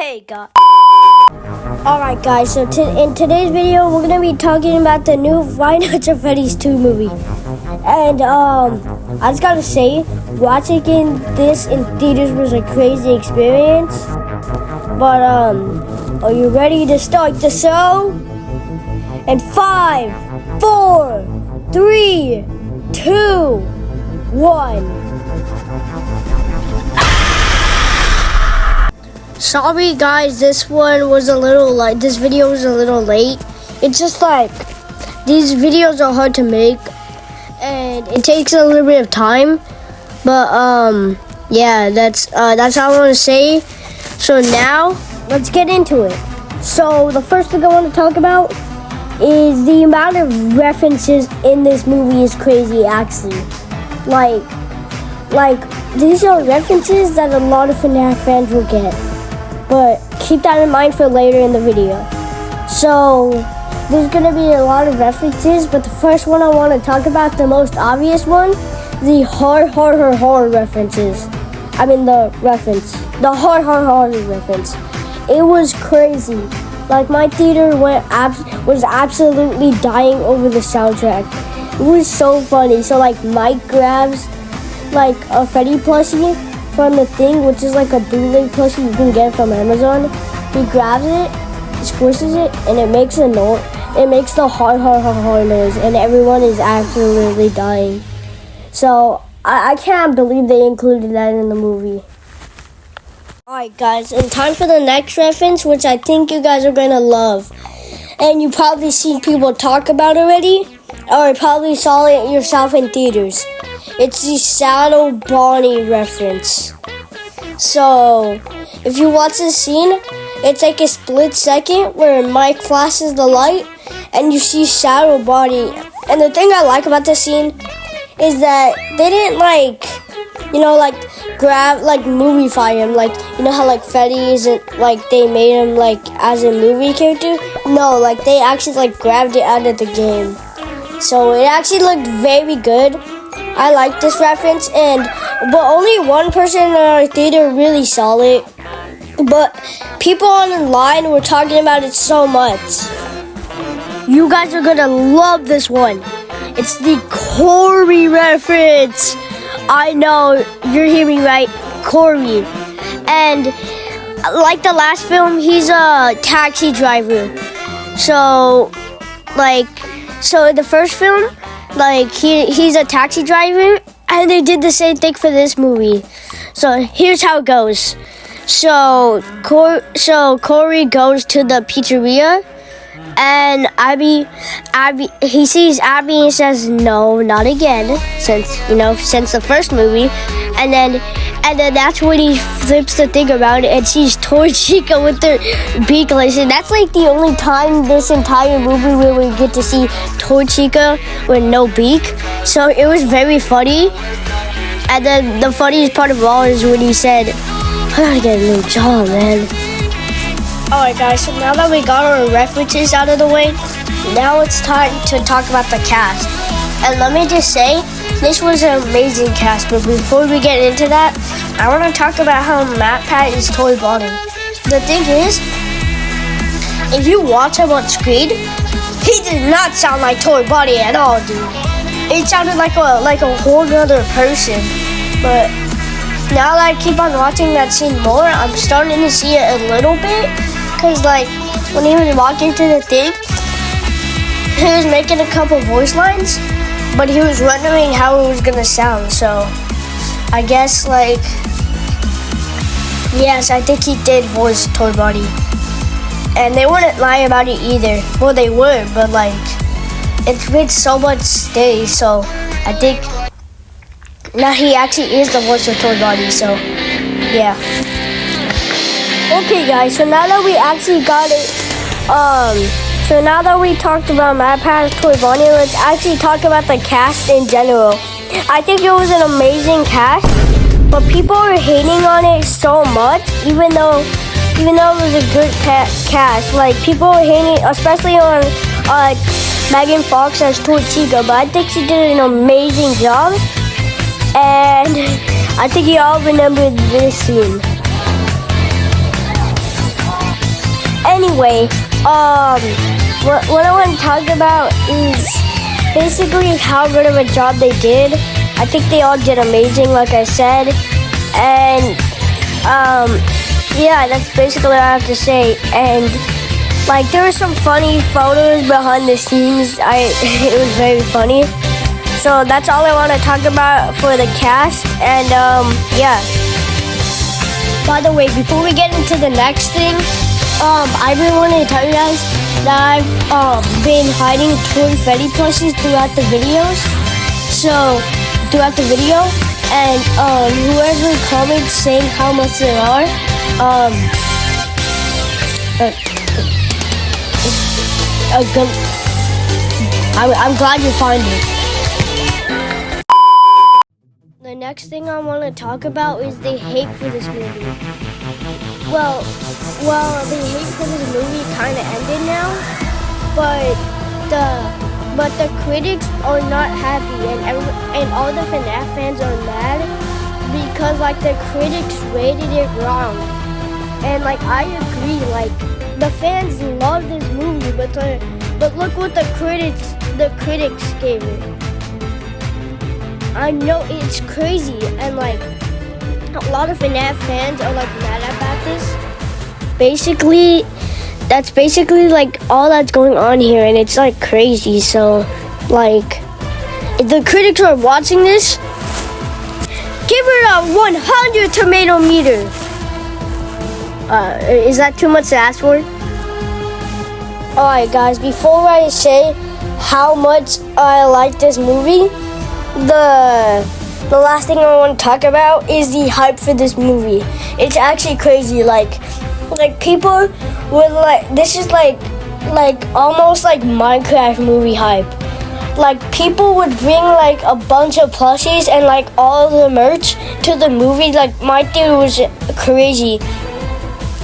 Hey guys. Alright guys, so in today's video we're gonna be talking about the new Five Nights at Freddy's 2 movie. And I just gotta say, watching this in theaters was a crazy experience. But are you ready to start the show? And 5, 4, 3, 2, 1. Sorry guys, this video was a little late. It's just like these videos are hard to make and it takes a little bit of time. But yeah, that's all I want to say. So now let's get into it. So the first thing I want to talk about is the amount of references in this movie is crazy actually. Like these are references that a lot of FNAF fans will get. But keep that in mind for later in the video. So there's gonna be a lot of references, but the first one I want to talk about, the most obvious one, the horror references. I mean the horror reference. It was crazy. Like my theater was absolutely dying over the soundtrack. It was so funny. So like Mike grabs like a Freddy plushie from the thing, which is like a bootleg plushie you can get from Amazon. He grabs it, squishes it, and it makes a noise. It makes the horror noise, and everyone is absolutely dying. So I can't believe they included that in the movie. Alright guys, and time for the next reference, which I think you guys are gonna love. And you probably seen people talk about already, or probably saw it yourself in theaters. It's the Shadow Bonnie reference. So, if you watch this scene, it's like a split second where Mike flashes the light and you see Shadow Bonnie. And the thing I like about this scene is that they didn't grab, movie-fy him. Like, you know how like Freddy isn't, they made him as a movie character? No, they actually grabbed it out of the game. So it actually looked very good. I like this reference, but only one person in our theater really saw it. But people online were talking about it so much. You guys are gonna love this one. It's the Corey reference. I know, you're hearing right, Corey. And like the last film, he's a taxi driver. So in the first film, he's a taxi driver, and they did the same thing for this movie. So here's how it goes. So Corey goes to the pizzeria, and he sees Abby and says, "No, not again," since the first movie, and then that's when he flips the thing around and sees Toy Chica with their beakless, and that's the only time this entire movie where we get to see Toy Chica with no beak. So it was very funny. And then the funniest part of all is when he said, "I gotta get a new job, man." Alright guys, so now that we got our references out of the way, now it's time to talk about the cast. And let me just say, this was an amazing cast, but before we get into that, I want to talk about how Matt Pat is Toy Bonnie. The thing is, if you watch him on screen, he did not sound like Toy Bonnie at all, dude. It sounded like a whole other person. But now that I keep on watching that scene more, I'm starting to see it a little bit. Because when he was walking to the thing, he was making a couple voice lines, but he was wondering how it was gonna sound. So I guess yes, I think he did voice Toy Bonnie. And they wouldn't lie about it either. Well, they would, but it's been so much stay. So I think now he actually is the voice of Toy Bonnie. So yeah. Okay guys, so now that we actually got it, so now that we talked about Matt Pat's Toy Bonnie, let's actually talk about the cast in general. I think it was an amazing cast, but people are hating on it so much, even though it was a good cast. People are hating, especially on Megan Fox as Toy Chica, but I think she did an amazing job, and I think you all remember this scene. anyway, what I want to talk about is basically how good of a job they did. I think they all did amazing, like I said, and yeah, that's basically what I have to say. And like, there were some funny photos behind the scenes. It was very funny. So that's all I want to talk about for the cast. And yeah. By the way, before we get into the next thing, I really wanted to tell you guys that I've been hiding toy Freddy plushies throughout the videos. So throughout the video, and whoever comments saying how much there are, I'm glad you find it. The next thing I want to talk about is the hate for this movie. Well, the hate for this movie kind of ended now, but the critics are not happy, and all the FNAF fans are mad because like the critics rated it wrong. And like, I agree, like the fans love this movie, but look what the critics gave it. I know it's crazy, and like a lot of FNAF fans are like mad about this. That's basically like all that's going on here, and it's like crazy. So like, if the critics are watching this, give it a 100 tomato meter. Is that too much to ask for? Alright guys, before I say how much I like this movie, the last thing I want to talk about is the hype for this movie. It's actually crazy. Like people were like, this is like almost like Minecraft movie hype. Like, people would bring like a bunch of plushies and like all the merch to the movie. Like, my dude was crazy,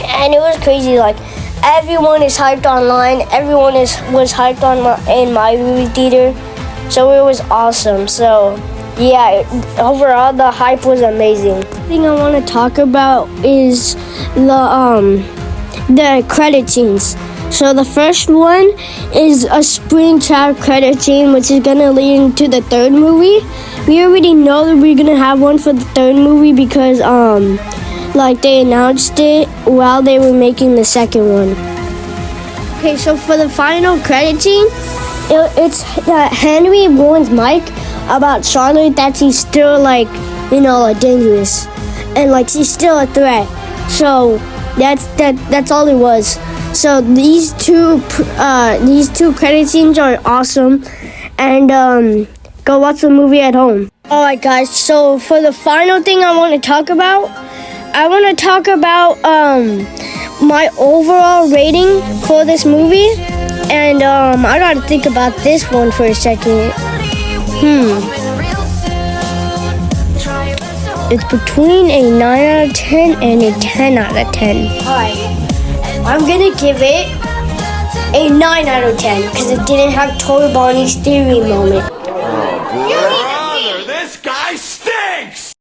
and it was crazy. Like, everyone is hyped online. Everyone was hyped in my movie theater. So it was awesome. So yeah, overall the hype was amazing. The thing I want to talk about is the credit scenes. So the first one is a Springtrap credit scene, which is gonna lead into the third movie. We already know that we're gonna have one for the third movie because like they announced it while they were making the second one. Okay, so for the final credit scene, it's Henry warns Mike about Charlotte, that she's still like, dangerous, and like she's still a threat. So that's all it was. So these two credit scenes are awesome, and go watch the movie at home. Alright guys, so for the final thing I want to talk about my overall rating for this movie, and I gotta think about this one for a second. It's between a 9 out of 10 and a 10 out of 10. Alright, I'm gonna give it a 9 out of 10 because it didn't have Toy Bonnie's theory moment. Brother, this guy stinks!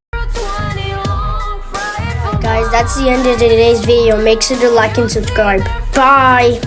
Guys, that's the end of today's video. Make sure to like and subscribe. Bye!